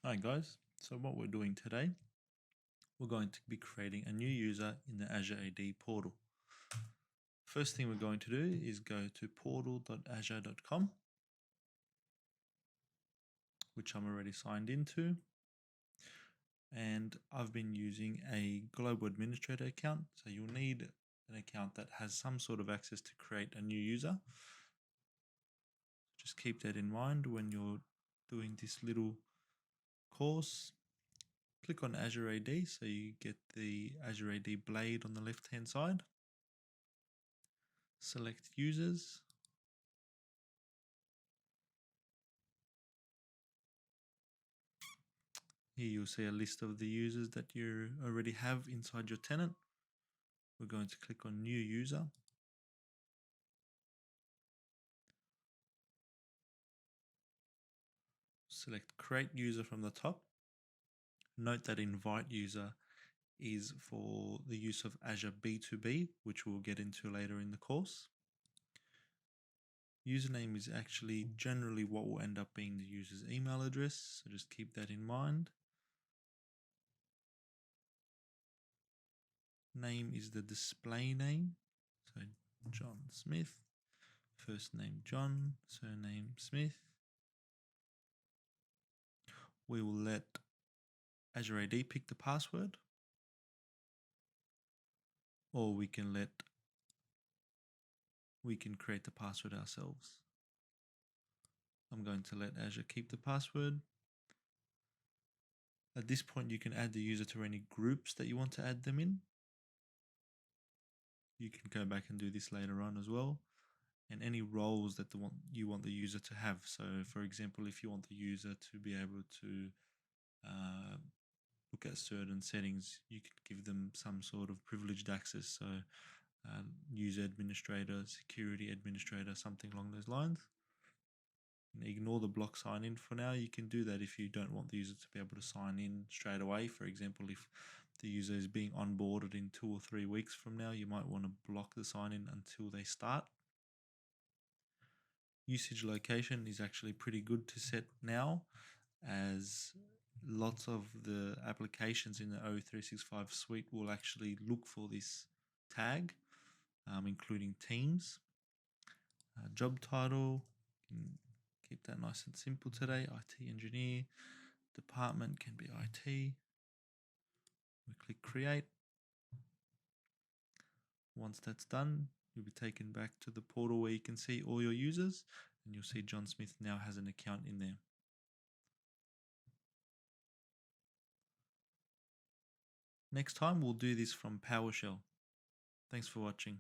Hi guys, so what we're doing today, we're going to be creating a new user in the Azure AD portal. First thing we're going to do is go to portal.azure.com, which I'm already signed into. And I've been using a global administrator account. So you'll need an account that has some sort of access to create a new user. Just keep that in mind when you're doing this little course. Click on Azure AD so you get the Azure AD blade on the left hand side. Select users. Here you'll see a list of the users that you already have inside your tenant. We're going to click on new user. Select create user from the top. Note that invite user is for the use of Azure B2B, which we'll get into later in the course. Username is actually generally what will end up being the user's email address, so just keep that in mind. Name is the display name, so John Smith, first name John, surname Smith. We will let Azure AD pick the password, or we can create the password ourselves. I'm going to let Azure keep the password. At this point, you can add the user to any groups that you want to add them in. You can go back and do this later on as well. And any roles that you want the user to have. So for example, if you want the user to be able to look at certain settings, you could give them some sort of privileged access. So user administrator, security administrator, something along those lines. And ignore the block sign in for now. You can do that if you don't want the user to be able to sign in straight away. For example, if the user is being onboarded in 2 or 3 weeks from now, you might want to block the sign in until they start. Usage location is actually pretty good to set now, as lots of the applications in the O365 suite will actually look for this tag, including Teams. Job title, keep that nice and simple today. IT engineer. Department can be IT. We click create. Once that's done, you'll be taken back to the portal where you can see all your users, and you'll see John Smith now has an account in there. Next time we'll do this from PowerShell. Thanks for watching.